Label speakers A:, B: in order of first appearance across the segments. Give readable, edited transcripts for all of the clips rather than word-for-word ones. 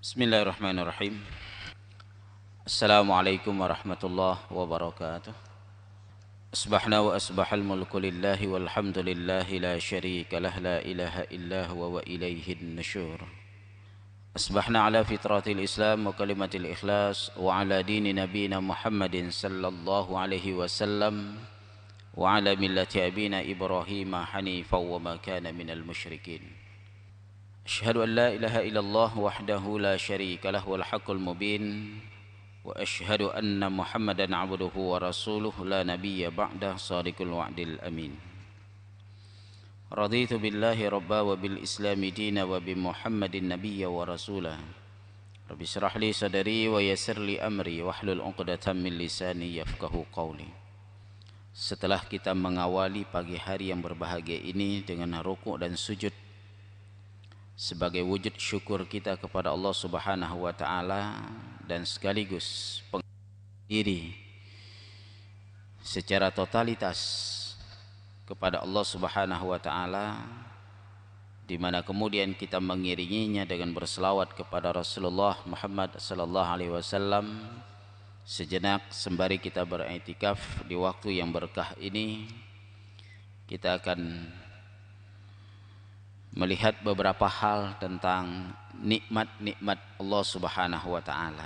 A: Bismillahirrahmanirrahim. Assalamualaikum warahmatullahi wabarakatuh. Asbahna wa asbahal mulku lillahi walhamdulillahi la syarika lah la ilaha illa huwa wa ilaihin nusyur. Asbahna ala fitratil islam wa kalimatil ikhlas wa ala dini nabina Muhammadin sallallahu alaihi wasallam wa ala millati abina Ibrahim hanifan wa ma kana minal musyrikin. أشهد أن لا إله إلا الله وحده لا شريك له والحق المبين وأشهد أن محمدا عبده ورسوله لا نبي بعده صادق الوعد الأمين رضيت بالله ربا وبالإسلام دينا وبمحمد نبيا ورسولا رب اشرح لي صدري ويسر لي أمري واحلل عقدة من لساني يفقهوا قولي. Setelah kita mengawali pagi hari yang berbahagia ini dengan rukuk dan sujud sebagai wujud syukur kita kepada Allah Subhanahu wa taala dan sekaligus diri secara totalitas kepada Allah Subhanahu wa taala, di mana kemudian kita mengiringinya dengan berselawat kepada Rasulullah Muhammad sallallahu alaihi wasallam. Sejenak sembari kita beriktikaf di waktu yang berkah ini, kita akan melihat beberapa hal tentang nikmat-nikmat Allah Subhanahu wa taala.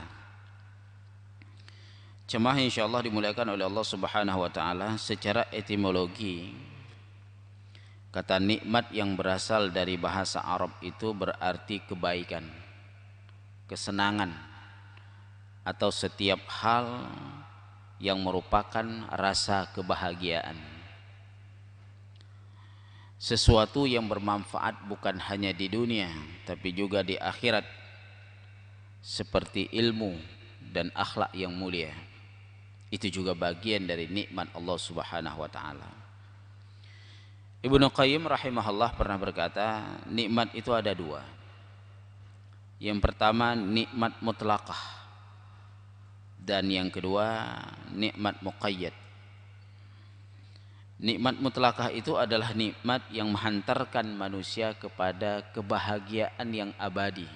A: Jemaah insyaallah dimuliakan oleh Allah Subhanahu wa taala, secara etimologi kata nikmat yang berasal dari bahasa Arab itu berarti kebaikan, kesenangan, atau setiap hal yang merupakan rasa kebahagiaan. Sesuatu yang bermanfaat bukan hanya di dunia tapi juga di akhirat, seperti ilmu dan akhlak yang mulia. Itu juga bagian dari nikmat Allah Subhanahu wa taala. Ibnu Qayyim rahimahullah pernah berkata, nikmat itu ada dua. Yang pertama nikmat mutlaqah, dan yang kedua nikmat muqayyad. Nikmat mutlakah itu adalah nikmat yang menghantarkan manusia kepada kebahagiaan yang abadi,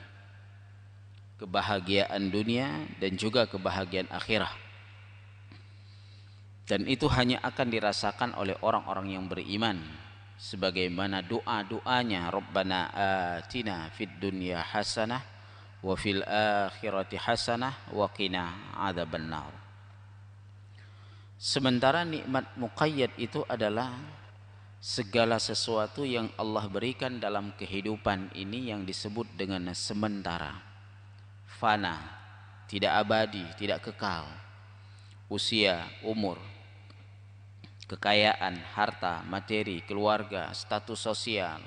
A: kebahagiaan dunia dan juga kebahagiaan akhirah. Dan itu hanya akan dirasakan oleh orang-orang yang beriman, sebagaimana doa-doanya, Rabbana atina fid dunya hasanah wa fil akhirati hasanah wa qina adzabannar. Sementara nikmat muqayyad itu adalah segala sesuatu yang Allah berikan dalam kehidupan ini yang disebut dengan sementara, fana, tidak abadi, tidak kekal. Usia, umur, kekayaan, harta, materi, keluarga, status sosial,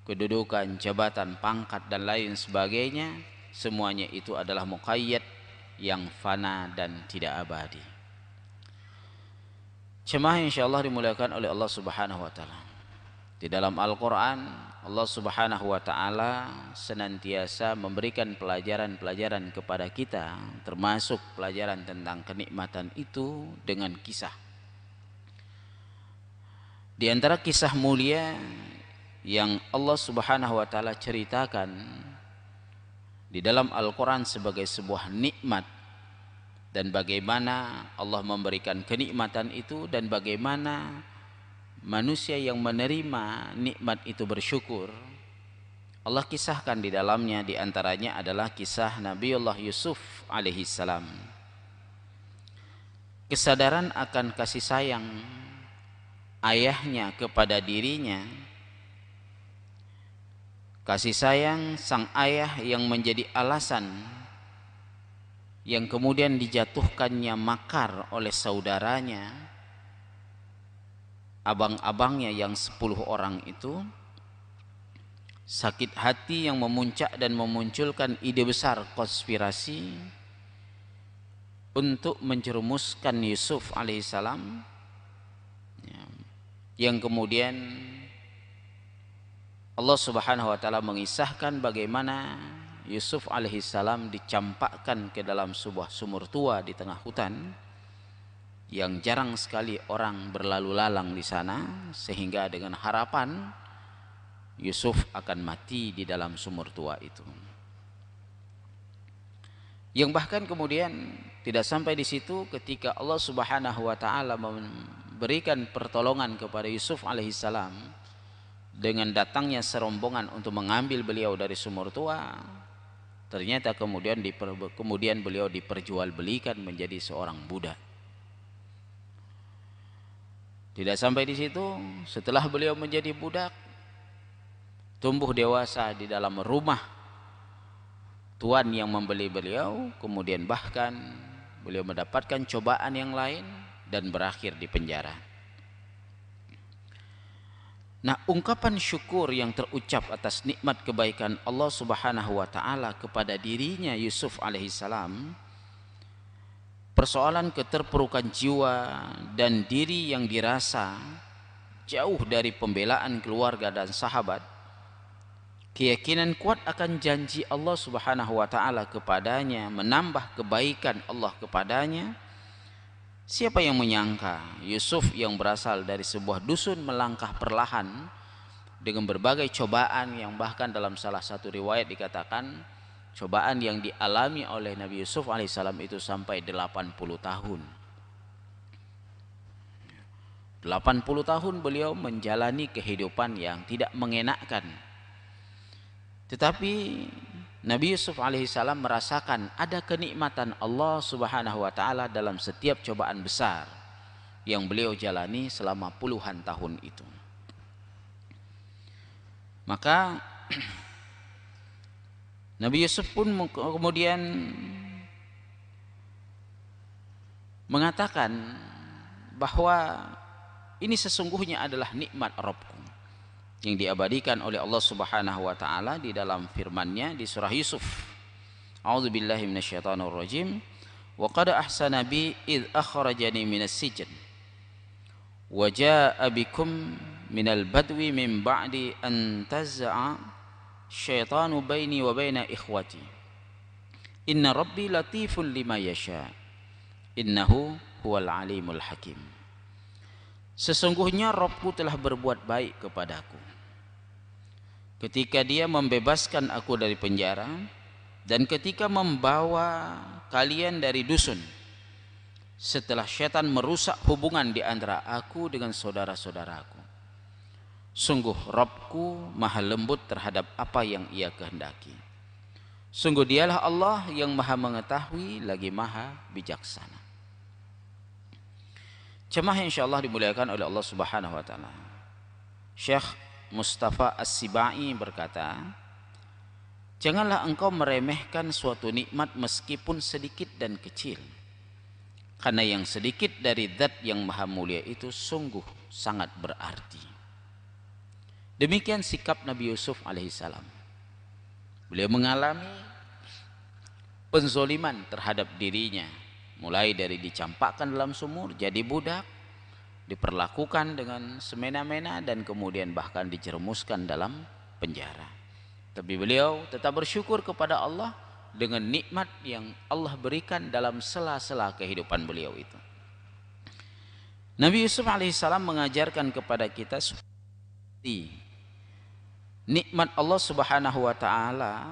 A: kedudukan, jabatan, pangkat dan lain sebagainya, semuanya itu adalah muqayyad yang fana dan tidak abadi. Jemaah insyaallah dimuliakan oleh Allah Subhanahu wa taala. Di dalam Al-Qur'an Allah Subhanahu wa taala senantiasa memberikan pelajaran-pelajaran kepada kita, termasuk pelajaran tentang kenikmatan itu dengan kisah. Di antara kisah mulia yang Allah Subhanahu wa taala ceritakan di dalam Al-Qur'an sebagai sebuah nikmat, dan bagaimana Allah memberikan kenikmatan itu dan bagaimana manusia yang menerima nikmat itu bersyukur. Allah kisahkan di dalamnya, di antaranya adalah kisah Nabiullah Yusuf alaihissalam. Kesadaran akan kasih sayang ayahnya kepada dirinya, kasih sayang sang ayah yang menjadi alasan yang kemudian dijatuhkannya makar oleh saudaranya, abang-abangnya yang 10 orang itu. Sakit hati yang memuncak dan memunculkan ide besar konspirasi untuk menjerumuskan Yusuf alaihissalam, yang kemudian Allah Subhanahu wa taala mengisahkan bagaimana Yusuf alaihissalam dicampakkan ke dalam sebuah sumur tua di tengah hutan yang jarang sekali orang berlalu lalang di sana, sehingga dengan harapan Yusuf akan mati di dalam sumur tua itu. Yang bahkan kemudian tidak sampai di situ, ketika Allah Subhanahu wa taala memberikan pertolongan kepada Yusuf alaihissalam dengan datangnya serombongan untuk mengambil beliau dari sumur tua, ternyata kemudian beliau diperjualbelikan menjadi seorang budak. Tidak sampai di situ, setelah beliau menjadi budak, tumbuh dewasa di dalam rumah tuan yang membeli beliau, kemudian bahkan beliau mendapatkan cobaan yang lain dan berakhir di penjara. Nah, ungkapan syukur yang terucap atas nikmat kebaikan Allah Subhanahu wa taala kepada dirinya Yusuf alaihissalam, persoalan keterpurukan jiwa dan diri yang dirasa jauh dari pembelaan keluarga dan sahabat, keyakinan kuat akan janji Allah Subhanahu wa taala kepadanya, menambah kebaikan Allah kepadanya. Siapa yang menyangka Yusuf yang berasal dari sebuah dusun melangkah perlahan dengan berbagai cobaan, yang bahkan dalam salah satu riwayat dikatakan cobaan yang dialami oleh Nabi Yusuf alaihissalam itu sampai 80 tahun. 80 tahun beliau menjalani kehidupan yang tidak mengenakkan. Tetapi Nabi Yusuf alaihissalam merasakan ada kenikmatan Allah Subhanahu wa taala dalam setiap cobaan besar yang beliau jalani selama puluhan tahun itu. Maka Nabi Yusuf pun kemudian mengatakan bahwa ini sesungguhnya adalah nikmat Rabbku, yang diabadikan oleh Allah Subhanahu wa taala di dalam firman-Nya di surah Yusuf. A'udzubillahi minasyaitonir rajim. Wa qad ahsana bi id akhrajani minas sijn wa jaa'a bikum minal badwi min ba'di an taz'a syaitanu baini wa baina ikhwati. Inna rabbi latifun lima yasha. Innahu huwal alimul hakim. Sesungguhnya Rabbku telah berbuat baik kepadaku ketika Dia membebaskan aku dari penjara dan ketika membawa kalian dari dusun setelah syaitan merusak hubungan di antara aku dengan saudara-saudaraku. Sungguh Rabbku maha lembut terhadap apa yang Ia kehendaki. Sungguh Dialah Allah yang maha mengetahui lagi maha bijaksana. Jemaah insyaallah dimuliakan oleh Allah Subhanahu wa taala. Syekh Mustafa As-Sibai berkata, janganlah engkau meremehkan suatu nikmat meskipun sedikit dan kecil, karena yang sedikit dari zat yang maha mulia itu sungguh sangat berarti. Demikian sikap Nabi Yusuf alaihissalam. Beliau mengalami penzoliman terhadap dirinya, mulai dari dicampakkan dalam sumur, jadi budak, diperlakukan dengan semena-mena, dan kemudian bahkan dijerumuskan dalam penjara. Tapi beliau tetap bersyukur kepada Allah dengan nikmat yang Allah berikan dalam sela-sela kehidupan beliau itu. Nabi Yusuf alaihissalam mengajarkan kepada kita seperti nikmat Allah Subhanahu wa taala,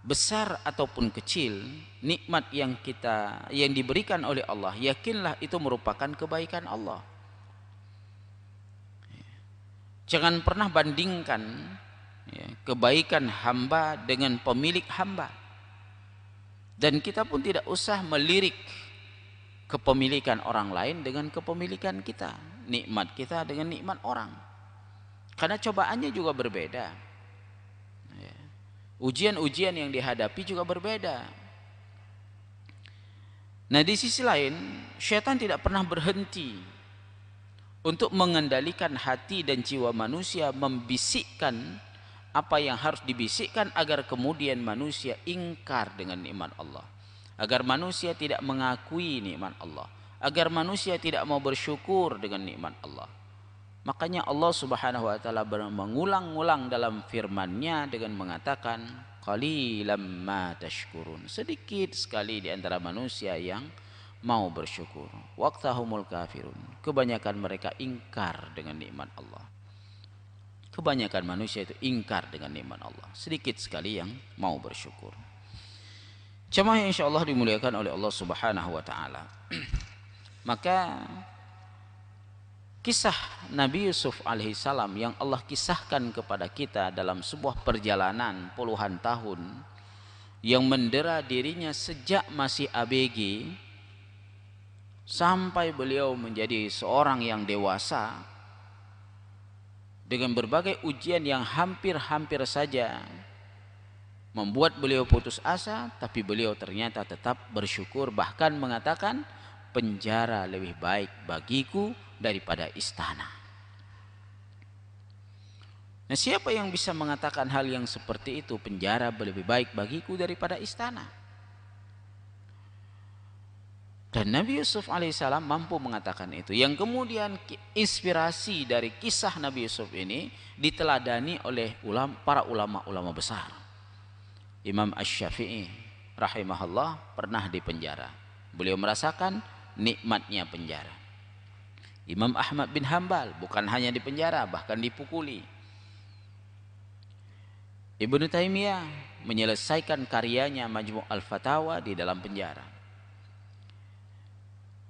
A: besar ataupun kecil, nikmat yang diberikan oleh Allah, yakinlah itu merupakan kebaikan Allah. Jangan pernah bandingkan kebaikan hamba dengan pemilik hamba, dan kita pun tidak usah melirik kepemilikan orang lain dengan kepemilikan kita, nikmat kita dengan nikmat orang, karena cobaannya juga berbeda, ujian-ujian yang dihadapi juga berbeda. Nah, di sisi lain, syaitan tidak pernah berhenti untuk mengendalikan hati dan jiwa manusia, membisikkan apa yang harus dibisikkan agar kemudian manusia ingkar dengan nikmat Allah, agar manusia tidak mengakui nikmat Allah, agar manusia tidak mau bersyukur dengan nikmat Allah. Makanya Allah Subhanahu wa taala mengulang-ulang dalam firman-Nya dengan mengatakan qalilam ma tashkurun, sedikit sekali di antara manusia yang mau bersyukur. Waqtahumul kafirun, kebanyakan mereka ingkar dengan nikmat Allah. Kebanyakan manusia itu ingkar dengan nikmat Allah, sedikit sekali yang mau bersyukur. Jemaah yang insyaallah dimuliakan oleh Allah Subhanahu wa taala. Maka kisah Nabi Yusuf alaihissalam yang Allah kisahkan kepada kita dalam sebuah perjalanan puluhan tahun, yang mendera dirinya sejak masih ABG sampai beliau menjadi seorang yang dewasa, dengan berbagai ujian yang hampir-hampir saja membuat beliau putus asa, tapi beliau ternyata tetap bersyukur, bahkan mengatakan penjara lebih baik bagiku daripada istana. Nah, siapa yang bisa mengatakan hal yang seperti itu, penjara lebih baik bagiku daripada istana? Dan Nabi Yusuf alaihissalam mampu mengatakan itu, yang kemudian inspirasi dari kisah Nabi Yusuf ini diteladani oleh para ulama-ulama besar. Imam Asy-Syafi'i rahimahullah pernah di penjara. Beliau merasakan nikmatnya penjara. Imam Ahmad bin Hambal bukan hanya di penjara, bahkan dipukuli. Ibnu Taimiyah menyelesaikan karyanya Majmu' al-Fatawa di dalam penjara.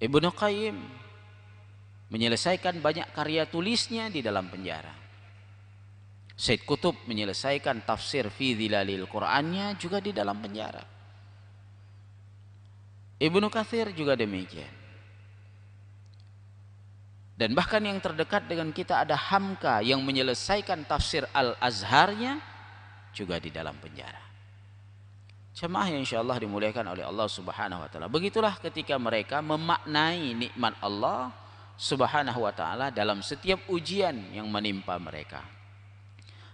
A: Ibnu Qayyim menyelesaikan banyak karya tulisnya di dalam penjara. Said Qutb menyelesaikan tafsir fi Dhilalil Qur'annya juga di dalam penjara. Ibnu Katsir juga demikian. Dan bahkan yang terdekat dengan kita ada Hamka yang menyelesaikan tafsir Al-Azharnya juga di dalam penjara. Jemaah yang insyaallah dimuliakan oleh Allah Subhanahu wa taala. Begitulah ketika mereka memaknai nikmat Allah Subhanahu wa taala dalam setiap ujian yang menimpa mereka.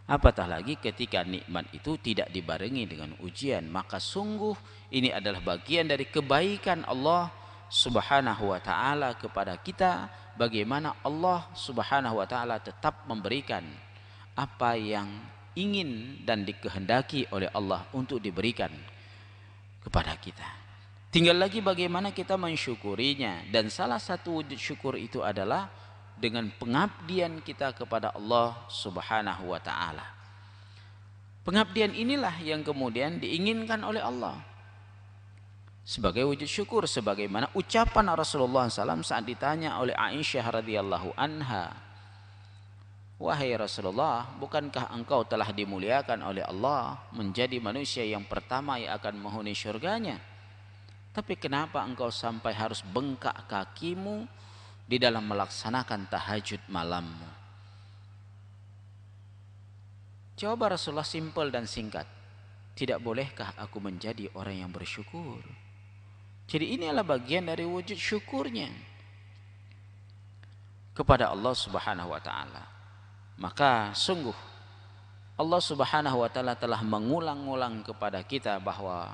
A: Apatah lagi ketika nikmat itu tidak dibarengi dengan ujian, maka sungguh ini adalah bagian dari kebaikan Allah Subhanahu wa taala kepada kita, bagaimana Allah Subhanahu wa taala tetap memberikan apa yang ingin dan dikehendaki oleh Allah untuk diberikan kepada kita. Tinggal lagi bagaimana kita mensyukurinya, dan salah satu wujud syukur itu adalah dengan pengabdian kita kepada Allah Subhanahu wa taala. Pengabdian inilah yang kemudian diinginkan oleh Allah sebagai wujud syukur, sebagaimana ucapan Rasulullah SAW saat ditanya oleh Aisyah radhiyallahu anha, wahai Rasulullah, bukankah engkau telah dimuliakan oleh Allah menjadi manusia yang pertama yang akan menghuni syurganya, tapi kenapa engkau sampai harus bengkak kakimu di dalam melaksanakan tahajud malammu? Jawab Rasulullah simpel dan singkat, tidak bolehkah aku menjadi orang yang bersyukur? Jadi ini adalah bagian dari wujud syukurnya kepada Allah Subhanahu wa taala. Maka sungguh Allah Subhanahu wa taala telah mengulang-ulang kepada kita bahwa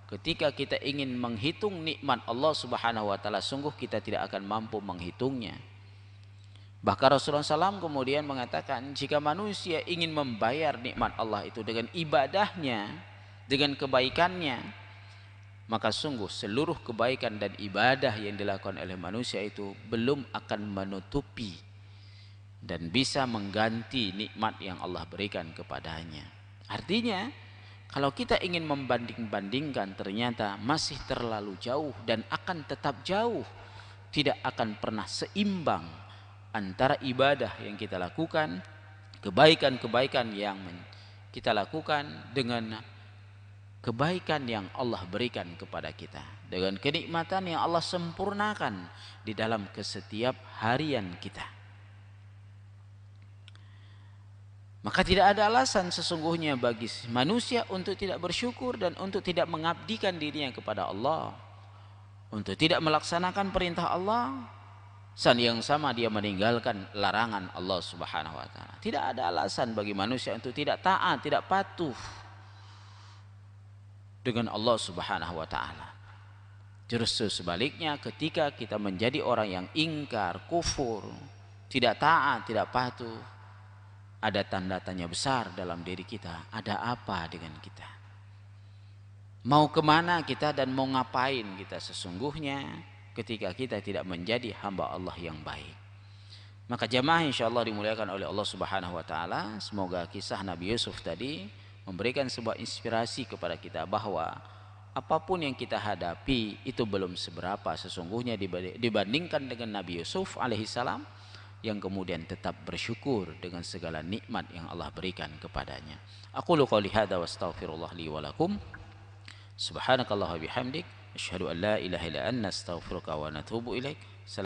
A: ketika kita ingin menghitung nikmat Allah Subhanahu wa taala, sungguh kita tidak akan mampu menghitungnya. Bahkan Rasulullah SAW kemudian mengatakan, jika manusia ingin membayar nikmat Allah itu dengan ibadahnya, dengan kebaikannya, maka sungguh seluruh kebaikan dan ibadah yang dilakukan oleh manusia itu belum akan menutupi dan bisa mengganti nikmat yang Allah berikan kepadanya. Artinya, kalau kita ingin membanding-bandingkan, ternyata masih terlalu jauh dan akan tetap jauh, tidak akan pernah seimbang antara ibadah yang kita lakukan, kebaikan-kebaikan yang kita lakukan dengan kebaikan yang Allah berikan kepada kita, dengan kenikmatan yang Allah sempurnakan di dalam setiap harian kita. Maka tidak ada alasan sesungguhnya bagi manusia untuk tidak bersyukur dan untuk tidak mengabdikan dirinya kepada Allah, untuk tidak melaksanakan perintah Allah, saat yang sama dia meninggalkan larangan Allah Subhanahu wa taala. Tidak ada alasan bagi manusia untuk tidak taat, tidak patuh dengan Allah Subhanahu wa taala. Justru sebaliknya, ketika kita menjadi orang yang ingkar, kufur, tidak taat, tidak patuh, ada tanda tanya besar dalam diri kita. Ada apa dengan kita? Mau kemana kita dan mau ngapain kita sesungguhnya ketika kita tidak menjadi hamba Allah yang baik? Maka jamaah insyaallah dimuliakan oleh Allah Subhanahu wa taala, semoga kisah Nabi Yusuf tadi memberikan sebuah inspirasi kepada kita bahwa apapun yang kita hadapi itu belum seberapa sesungguhnya dibandingkan dengan Nabi Yusuf alaihissalam yang kemudian tetap bersyukur dengan segala nikmat yang Allah berikan kepadanya. Aqulu qouli hadza wa astaghfirullah li wa lakum. Subhanakallah wa bihamdik asyhadu an la ilaha illa anta astaghfiruka wa atubu ilaik.